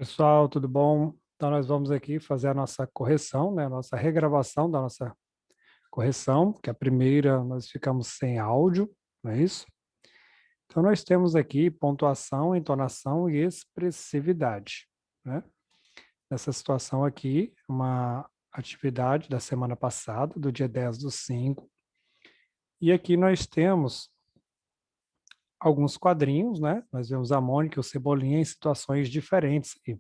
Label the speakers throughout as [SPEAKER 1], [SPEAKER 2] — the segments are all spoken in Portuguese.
[SPEAKER 1] Pessoal, tudo bom? Então, nós vamos aqui fazer a nossa correção, né? A nossa regravação da nossa correção, que a primeira nós ficamos sem áudio, não é isso? Então, nós temos aqui pontuação, entonação e expressividade, né? Nessa situação aqui, uma atividade da semana passada, do dia 10/5, e aqui nós temos alguns quadrinhos, né? Nós vemos a Mônica e o Cebolinha em situações diferentes aqui.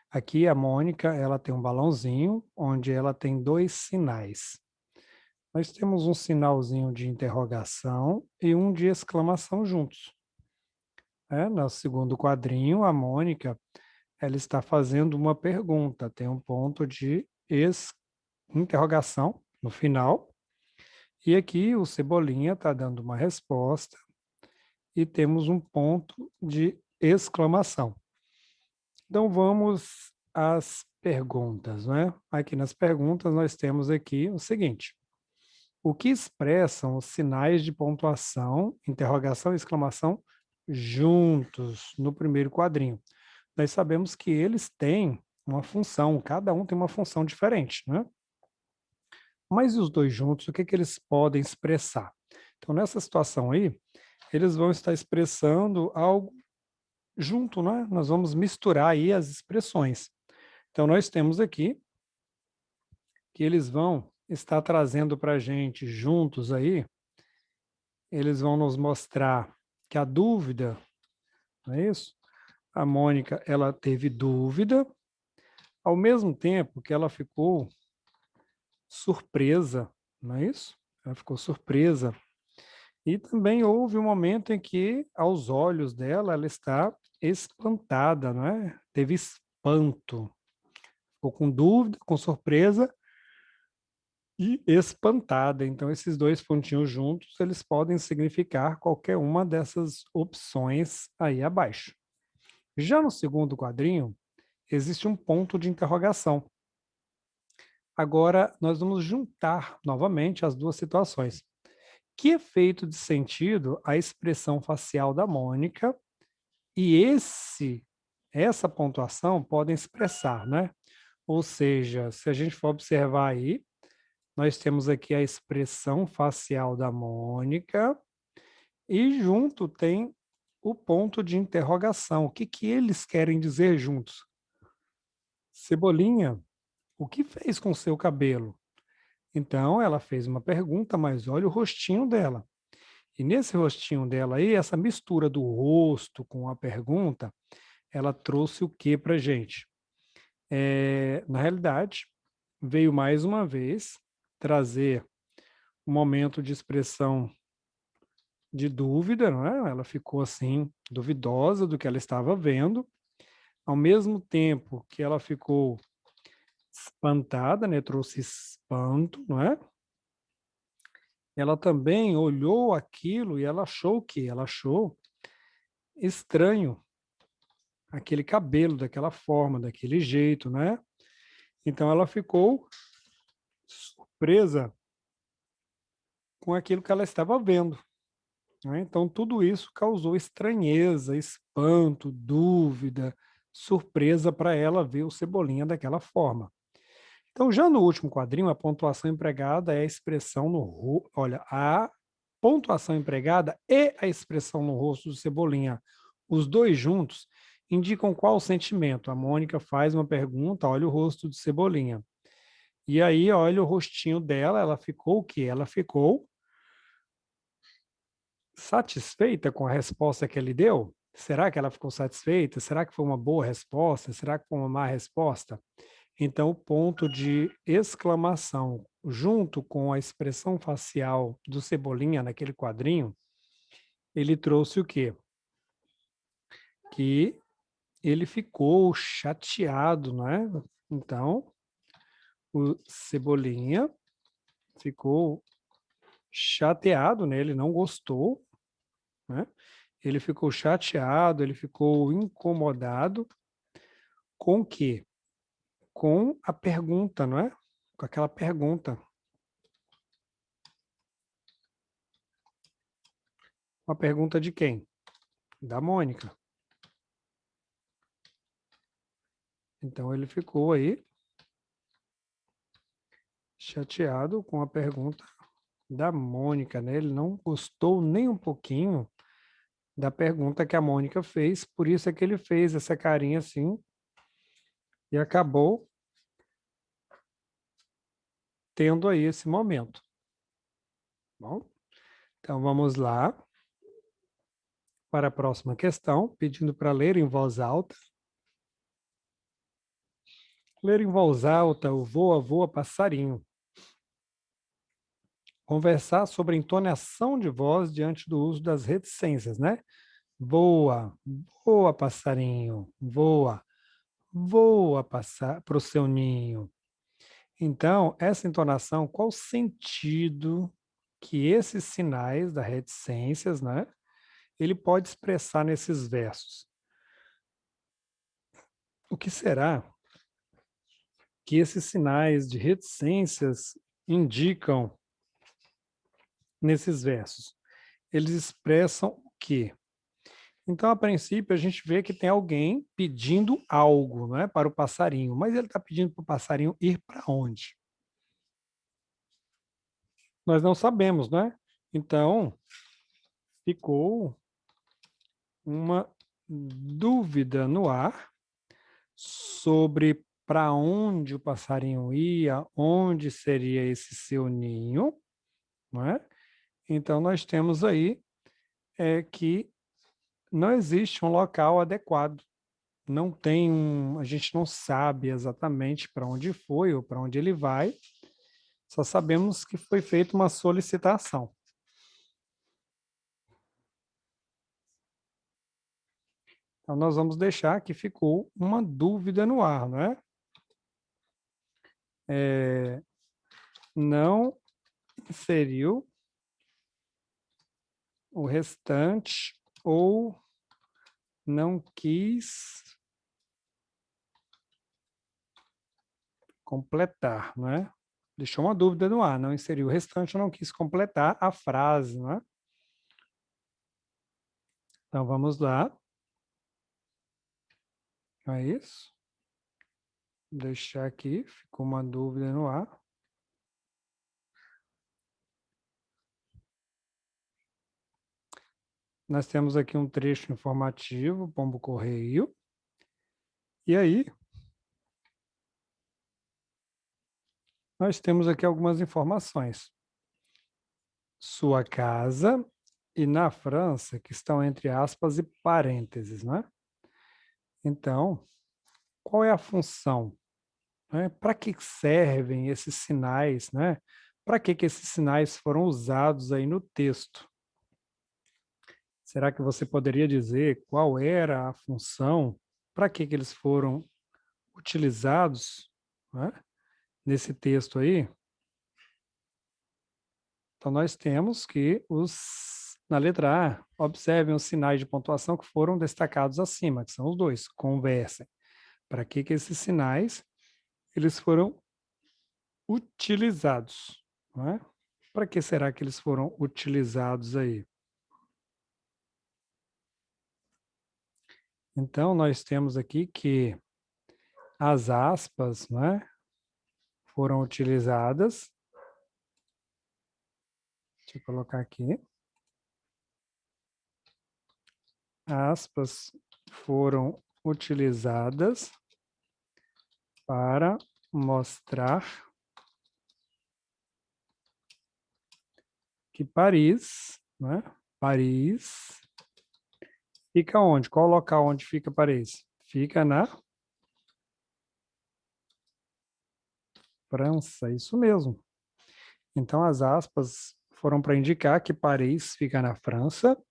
[SPEAKER 1] Aqui a Mônica, ela tem um balãozinho onde ela tem dois sinais. Nós temos um sinalzinho de interrogação e um de exclamação juntos. No segundo quadrinho, a Mônica, ela está fazendo uma pergunta, tem um ponto de interrogação no final, e aqui o Cebolinha está dando uma resposta e temos um ponto de exclamação. Então vamos às perguntas, né? Aqui nas perguntas nós temos aqui o seguinte: o que expressam os sinais de pontuação, interrogação e exclamação juntos no primeiro quadrinho? Nós sabemos que eles têm uma função, cada um tem uma função diferente, né? Mas e os dois juntos, o que que eles podem expressar? Então nessa situação aí, eles vão estar expressando algo junto, né? Nós vamos misturar aí as expressões. Então, nós temos aqui que eles vão estar trazendo para a gente juntos aí, eles vão nos mostrar que a dúvida, não é isso? A Mônica, ela teve dúvida, ao mesmo tempo que ela ficou surpresa, não é isso? Ela ficou surpresa. E também houve um momento em que, aos olhos dela, ela está espantada, não é? Teve espanto. Ficou com dúvida, com surpresa e espantada. Então, esses dois pontinhos juntos, eles podem significar qualquer uma dessas opções aí abaixo. Já no segundo quadrinho, existe um ponto de interrogação. Agora, nós vamos juntar novamente as duas situações. Que efeito de sentido a expressão facial da Mônica e essa pontuação podem expressar, né? Ou seja, se a gente for observar aí, nós temos aqui a expressão facial da Mônica e junto tem o ponto de interrogação. O que que eles querem dizer juntos? Cebolinha, o que fez com seu cabelo? Então, ela fez uma pergunta, mas olha o rostinho dela. E nesse rostinho dela aí, essa mistura do rosto com a pergunta, ela trouxe o que para gente? Na realidade, veio mais uma vez trazer um momento de expressão de dúvida, não é? Ela ficou assim, duvidosa do que ela estava vendo, ao mesmo tempo que ela ficou espantada, né? Trouxe espanto, não é? Ela também olhou aquilo e ela achou o quê? Ela achou estranho aquele cabelo daquela forma, daquele jeito, né? Então ela ficou surpresa com aquilo que ela estava vendo, né? Então tudo isso causou estranheza, espanto, dúvida, surpresa para ela ver o Cebolinha daquela forma. Então, já no último quadrinho, a pontuação empregada é a expressão no rosto. Olha, a pontuação empregada e a expressão no rosto do Cebolinha, os dois juntos, indicam qual o sentimento. A Mônica faz uma pergunta, olha o rosto do Cebolinha. E aí, olha o rostinho dela, ela ficou o quê? Ela ficou satisfeita com a resposta que ele deu? Será que ela ficou satisfeita? Será que foi uma boa resposta? Será que foi uma má resposta? Então, o ponto de exclamação, junto com a expressão facial do Cebolinha naquele quadrinho, ele trouxe o quê? Que ele ficou chateado, né? Então, o Cebolinha ficou chateado, né? Ele não gostou, né? Ele ficou chateado, ele ficou incomodado com o quê? Com a pergunta, não é? Com aquela pergunta. Uma pergunta de quem? Da Mônica. Então, ele ficou aí chateado com a pergunta da Mônica, né? Ele não gostou nem um pouquinho da pergunta que a Mônica fez, por isso é que ele fez essa carinha assim e acabou tendo aí esse momento. Bom, então vamos lá para a próxima questão, pedindo para ler em voz alta. Ler em voz alta o voa, voa, passarinho. Conversar sobre a entonação de voz diante do uso das reticências, né? Voa, voa, passarinho, voa, voa para o seu ninho. Então, essa entonação, qual o sentido que esses sinais da reticências, né, ele pode expressar nesses versos? O que será que esses sinais de reticências indicam nesses versos? Eles expressam o quê? Então, a princípio, a gente vê que tem alguém pedindo algo, né, para o passarinho, mas ele está pedindo para o passarinho ir para onde? Nós não sabemos, né? Então, ficou uma dúvida no ar sobre para onde o passarinho ia, onde seria esse seu ninho, não é? Então, nós temos aí que não existe um local adequado. Não tem a gente não sabe exatamente para onde foi ou para onde ele vai, só sabemos que foi feita uma solicitação. Então, nós vamos deixar que ficou uma dúvida no ar, não é? Não inseriu o restante ou não quis completar, não é? Deixou uma dúvida no ar, não inseriu o restante ou não quis completar a frase, não é? Então, vamos lá. É isso. Deixar aqui, ficou uma dúvida no ar. Nós temos aqui um trecho informativo, Pombo Correio. E aí, nós temos aqui algumas informações. Sua casa e na França, que estão entre aspas e parênteses, né? Então, qual é a função? Né? Para que servem esses sinais, né? Para que esses sinais foram usados aí no texto? Será que você poderia dizer qual era a função? Para que eles foram utilizados, né, nesse texto aí? Então, nós temos que na letra A, observem os sinais de pontuação que foram destacados acima, que são os dois, conversem. Para que esses sinais eles foram utilizados? Não é? Para que será que eles foram utilizados aí? Então, nós temos aqui que as aspas, não é, foram utilizadas. Deixa eu colocar aqui. Aspas foram utilizadas para mostrar que Paris, né? Paris fica onde? Qual o local onde fica Paris? Fica na França, isso mesmo. Então, as aspas foram para indicar que Paris fica na França,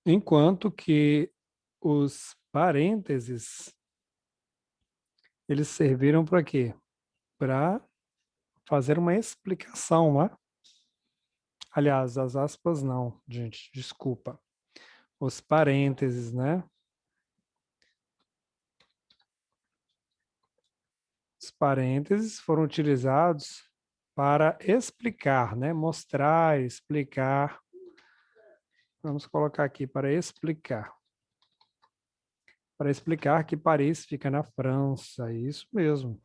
[SPEAKER 1] enquanto que os parênteses, eles serviram para quê? Para fazer uma explicação, né? Aliás, as aspas não, gente, desculpa. Os parênteses, né? Os parênteses foram utilizados para explicar, né? Mostrar, explicar. Vamos colocar aqui para explicar para explicar que Paris fica na França, isso mesmo,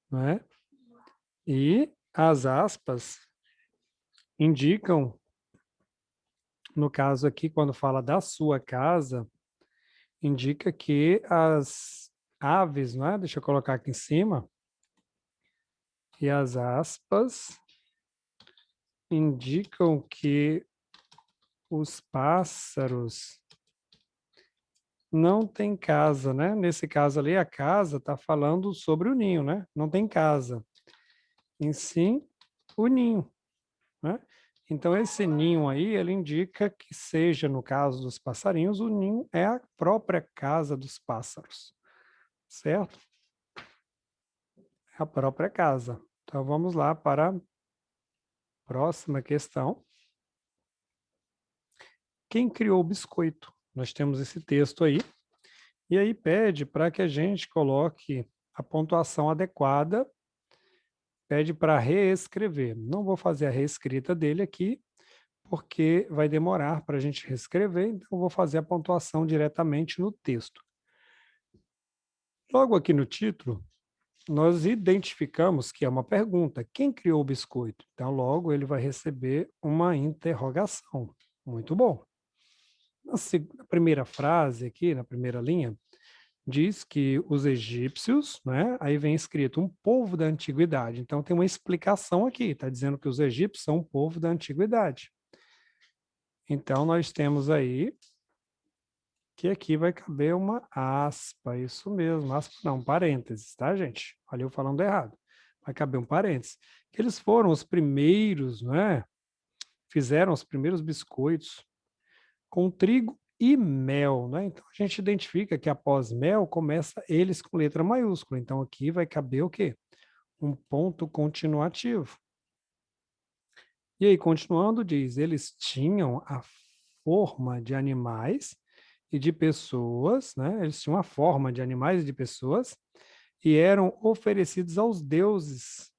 [SPEAKER 1] não é? E as aspas indicam, no caso aqui, quando fala da sua casa, indica que as aves, não é? Deixa eu colocar aqui em cima, e as aspas indicam que os pássaros não têm casa, né? Nesse caso ali, a casa está falando sobre o ninho, né? Não tem casa. Em si, o ninho, né? Então, esse ninho aí, ele indica que seja, no caso dos passarinhos, o ninho é a própria casa dos pássaros, certo? É a própria casa. Então, vamos lá para a próxima questão. Quem criou o biscoito? Nós temos esse texto aí, e aí pede para que a gente coloque a pontuação adequada, pede para reescrever. Não vou fazer a reescrita dele aqui, porque vai demorar para a gente reescrever, então eu vou fazer a pontuação diretamente no texto. Logo aqui no título, nós identificamos que é uma pergunta. Quem criou o biscoito? Então, logo ele vai receber uma interrogação. Muito bom. Na primeira frase aqui, na primeira linha, diz que os egípcios, né? Aí vem escrito um povo da antiguidade. Então tem uma explicação aqui, está dizendo que os egípcios são um povo da antiguidade. Então nós temos aí que aqui vai caber uma aspa, isso mesmo, aspa não, parênteses, tá, gente? Olha eu falando errado. Vai caber um parênteses. Que eles foram os primeiros, né? Fizeram os primeiros biscoitos com trigo e mel, né? Então a gente identifica que após mel começa eles com letra maiúscula. Então aqui vai caber o quê? Um ponto continuativo. E aí, continuando, diz: eles tinham a forma de animais e de pessoas, né? Eles tinham a forma de animais e de pessoas e eram oferecidos aos deuses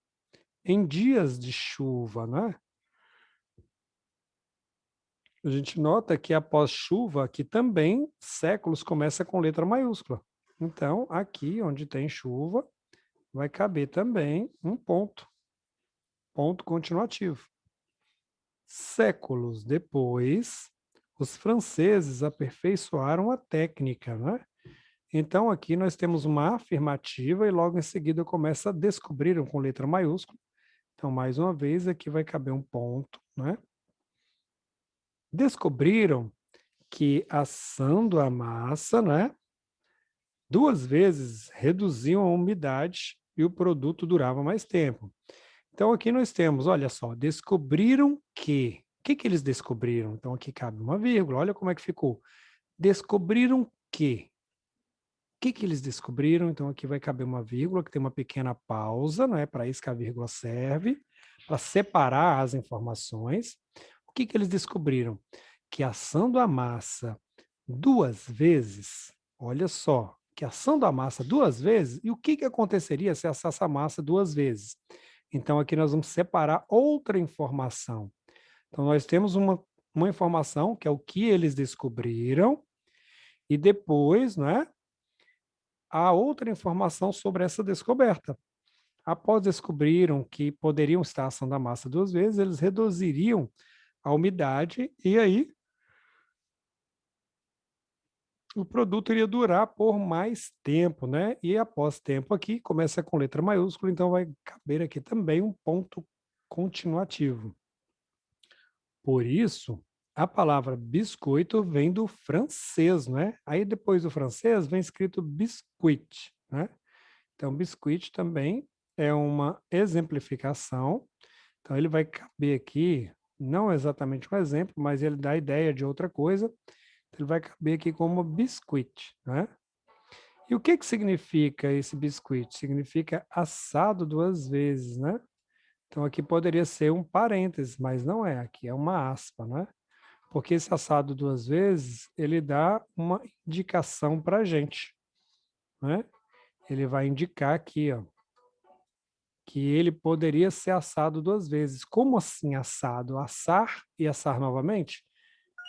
[SPEAKER 1] em dias de chuva, né? A gente nota que após chuva, aqui também séculos começa com letra maiúscula. Então, aqui onde tem chuva, vai caber também um ponto, ponto continuativo. Séculos depois, os franceses aperfeiçoaram a técnica, né? Então, aqui nós temos uma afirmativa e logo em seguida começa a descobriram com letra maiúscula. Então, mais uma vez, aqui vai caber um ponto, né? Descobriram que assando a massa, né? 2 vezes reduziam a umidade e o produto durava mais tempo. Então, aqui nós temos, olha só, descobriram que. O que eles descobriram? Então, aqui cabe uma vírgula, olha como é que ficou. Descobriram que. O que eles descobriram? Então, aqui vai caber uma vírgula, que tem uma pequena pausa, não é? Para isso que a vírgula serve, para separar as informações. O que eles descobriram? Que assando a massa 2 vezes, olha só, que assando a massa 2 vezes, e o que aconteceria se assasse a massa 2 vezes? Então, aqui nós vamos separar outra informação. Então, nós temos uma informação, que é o que eles descobriram, e depois, né, há outra informação sobre essa descoberta. Após descobriram que poderiam estar assando a massa 2 vezes, eles reduziriam a umidade e aí o produto iria durar por mais tempo, né? E após tempo aqui, começa com letra maiúscula, então vai caber aqui também um ponto continuativo. Por isso, a palavra biscoito vem do francês, né? Aí depois do francês vem escrito biscuit, né? Então, biscuit também é uma exemplificação. Então, ele vai caber aqui, não exatamente um exemplo, mas ele dá a ideia de outra coisa. Então, ele vai caber aqui como biscuit, né? E o que que significa esse biscuit? Significa assado 2 vezes, né? Então, aqui poderia ser um parênteses, mas não é. Aqui é uma aspa, né? Porque esse assado 2 vezes, ele dá uma indicação para a gente, né? Ele vai indicar aqui, ó, que ele poderia ser assado 2 vezes. Como assim assado? Assar e assar novamente?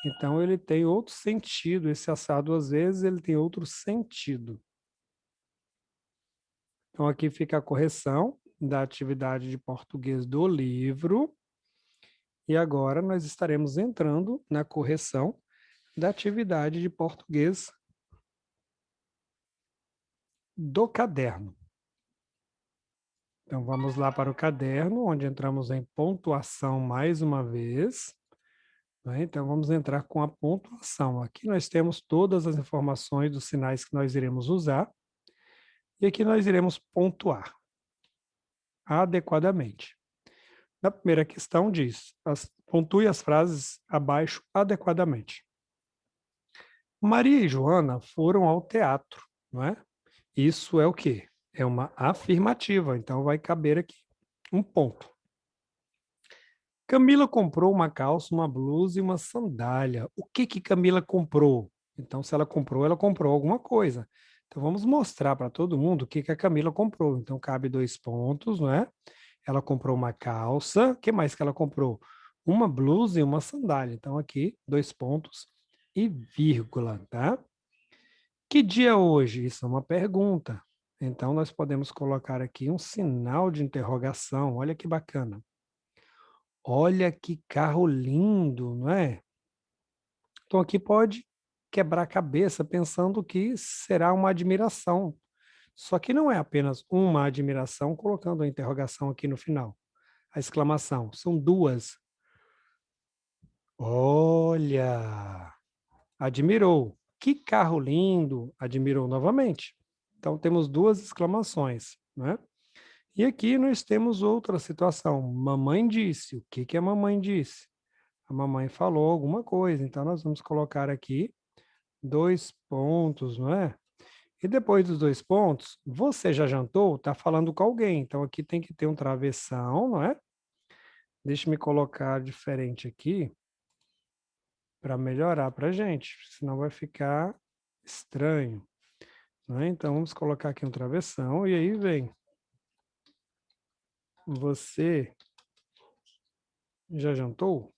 [SPEAKER 1] Então, ele tem outro sentido. Esse assado, às vezes, ele tem outro sentido. Então, aqui fica a correção da atividade de português do livro. E agora nós estaremos entrando na correção da atividade de português do caderno. Então, vamos lá para o caderno, onde entramos em pontuação mais uma vez. Né? Então, vamos entrar com a pontuação. Aqui nós temos todas as informações dos sinais que nós iremos usar. E aqui nós iremos pontuar adequadamente. Na primeira questão diz, pontue as frases abaixo adequadamente. Maria e Joana foram ao teatro, não é? Isso é o quê? É uma afirmativa, então vai caber aqui um ponto. Camila comprou uma calça, uma blusa e uma sandália. O que que Camila comprou? Então, se ela comprou alguma coisa. Então, vamos mostrar para todo mundo o que que a Camila comprou. Então, cabe 2 pontos, não é? Ela comprou uma calça. O que mais que ela comprou? Uma blusa e uma sandália. Então, aqui, 2 pontos e vírgula, tá? Que dia é hoje? Isso é uma pergunta. Então, nós podemos colocar aqui um sinal de interrogação. Olha que bacana. Olha que carro lindo, não é? Então, aqui pode quebrar a cabeça pensando que será uma admiração. Só que não é apenas uma admiração, colocando a interrogação aqui no final. A exclamação. São 2. Olha! Admirou. Que carro lindo! Admirou novamente. Então, temos 2 exclamações, né? E aqui nós temos outra situação. Mamãe disse. O que que a mamãe disse? A mamãe falou alguma coisa. Então, nós vamos colocar aqui 2 pontos, não é? E depois dos 2 pontos, você já jantou? Está falando com alguém. Então, aqui tem que ter um travessão, não é? Deixa eu me colocar diferente aqui para melhorar para a gente, senão vai ficar estranho. Né? Então, vamos colocar aqui um travessão e aí vem. Você já jantou?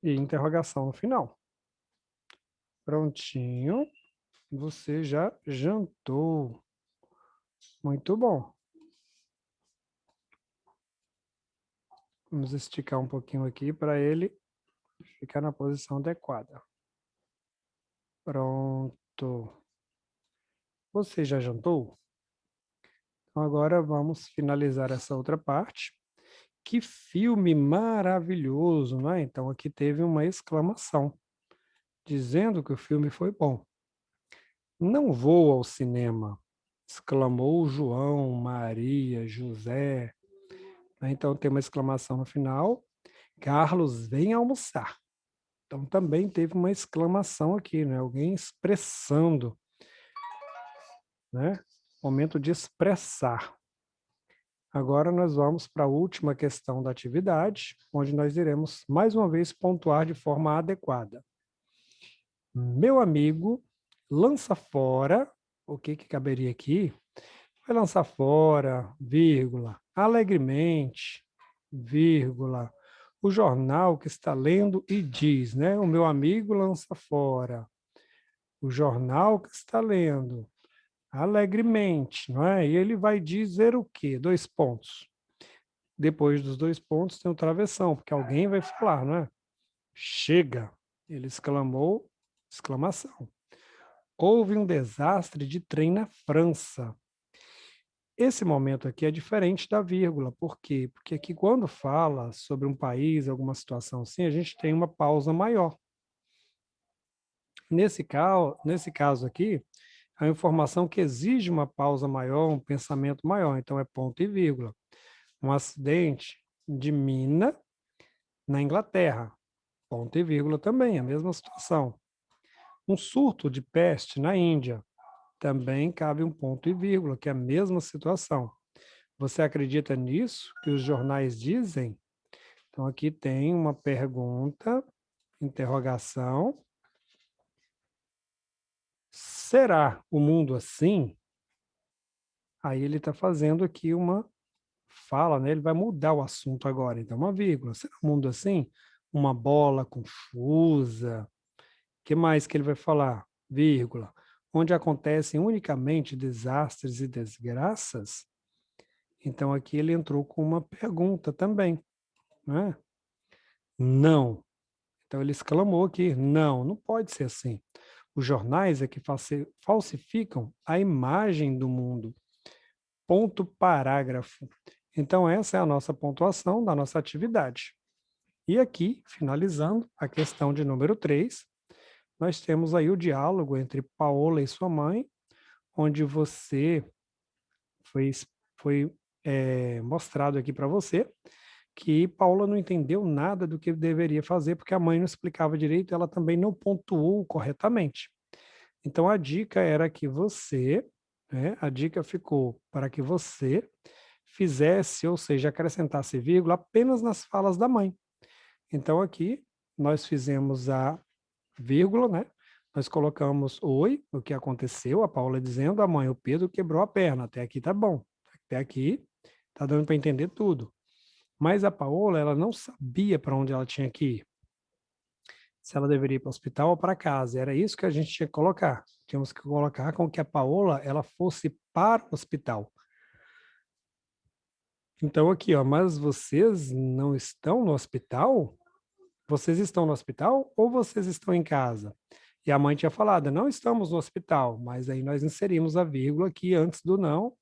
[SPEAKER 1] E interrogação no final. Prontinho. Você já jantou. Muito bom. Vamos esticar um pouquinho aqui para ele ficar na posição adequada. Pronto. Você já jantou? Então, agora vamos finalizar essa outra parte. Que filme maravilhoso, não é? Então, aqui teve uma exclamação, dizendo que o filme foi bom. Não vou ao cinema, exclamou João, Maria, José. Então, tem uma exclamação no final. Carlos, vem almoçar. Então, também teve uma exclamação aqui, né? Alguém expressando, né? Momento de expressar. Agora nós vamos para a última questão da atividade, onde nós iremos mais uma vez pontuar de forma adequada. Meu amigo lança fora, o que que caberia aqui? Vai lançar fora, vírgula, alegremente, vírgula, o jornal que está lendo e diz, né? O meu amigo lança fora, o jornal que está lendo, alegremente, não é? E ele vai dizer o quê? 2 pontos. Depois dos 2 pontos tem o travessão, porque alguém vai falar, não é? Chega! Ele exclamou, exclamação. Houve um desastre de trem na França. Esse momento aqui é diferente da vírgula. Por quê? Porque aqui quando fala sobre um país, alguma situação assim, a gente tem uma pausa maior. Nesse caso aqui, a informação que exige uma pausa maior, um pensamento maior, então é ponto e vírgula. Um acidente de mina na Inglaterra, ponto e vírgula também, a mesma situação. Um surto de peste na Índia, também cabe um ponto e vírgula, que é a mesma situação. Você acredita nisso que os jornais dizem? Então aqui tem uma pergunta, interrogação. Será o mundo assim? Aí ele está fazendo aqui uma fala, né, ele vai mudar o assunto agora. Então, uma vírgula. Será um mundo assim? Uma bola confusa. O que mais que ele vai falar? Vírgula. Onde acontecem unicamente desastres e desgraças? Então, aqui ele entrou com uma pergunta também, né? Não. Então, ele exclamou aqui, não, não pode ser assim. Os jornais é que falsificam a imagem do mundo. Ponto parágrafo. Então, essa é a nossa pontuação da nossa atividade. E aqui, finalizando a questão de número 3, nós temos aí o diálogo entre Paola e sua mãe, onde você foi mostrado aqui para você que Paola não entendeu nada do que deveria fazer, porque a mãe não explicava direito, ela também não pontuou corretamente. Então, a dica era que você, né, a dica ficou para que você fizesse, ou seja, acrescentasse vírgula apenas nas falas da mãe. Então, aqui, nós fizemos a vírgula, né? Nós colocamos oi, o que aconteceu, a Paula dizendo, a mãe, o Pedro quebrou a perna, até aqui tá bom, até aqui tá dando para entender tudo. Mas a Paola, ela não sabia para onde ela tinha que ir. Se ela deveria ir para o hospital ou para casa. Era isso que a gente tinha que colocar. Tínhamos que colocar com que a Paola ela fosse para o hospital. Então aqui, ó, mas vocês não estão no hospital? Vocês estão no hospital ou vocês estão em casa? E a mãe tinha falado, não estamos no hospital, mas aí nós inserimos a vírgula aqui antes do não,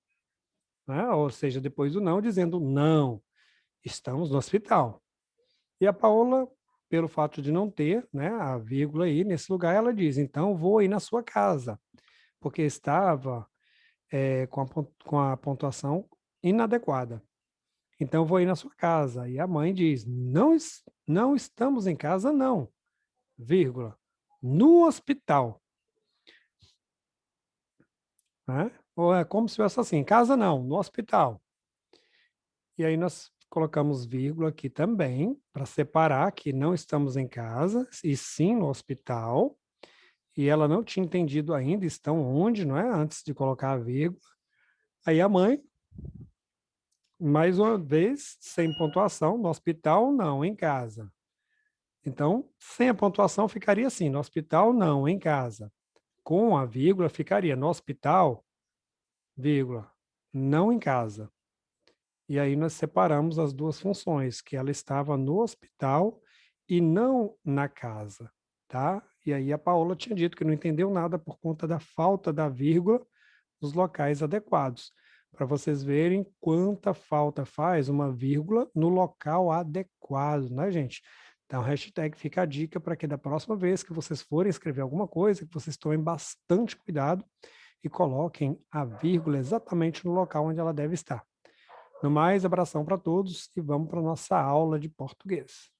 [SPEAKER 1] né? Ou seja, depois do não, dizendo não, estamos no hospital. E a Paola, pelo fato de não ter, né, a vírgula aí nesse lugar, ela diz, então vou ir na sua casa, porque estava com a pontuação inadequada. Então vou ir na sua casa. E a mãe diz, não estamos em casa, não, vírgula, no hospital. Né? Ou é como se fosse assim, em casa não, no hospital. E aí nós colocamos vírgula aqui também, para separar que não estamos em casa, e sim no hospital. E ela não tinha entendido ainda, estão onde, não é? Antes de colocar a vírgula. Aí a mãe, mais uma vez, sem pontuação, no hospital, não, em casa. Então, sem a pontuação ficaria assim, no hospital, não, em casa. Com a vírgula ficaria no hospital, vírgula, não em casa. E aí nós separamos as duas funções, que ela estava no hospital e não na casa, tá? E aí a Paola tinha dito que não entendeu nada por conta da falta da vírgula nos locais adequados. Para vocês verem quanta falta faz uma vírgula no local adequado, né, gente? Então, hashtag fica a dica para que da próxima vez que vocês forem escrever alguma coisa, que vocês tomem bastante cuidado e coloquem a vírgula exatamente no local onde ela deve estar. No mais, abração para todos e vamos para a nossa aula de português.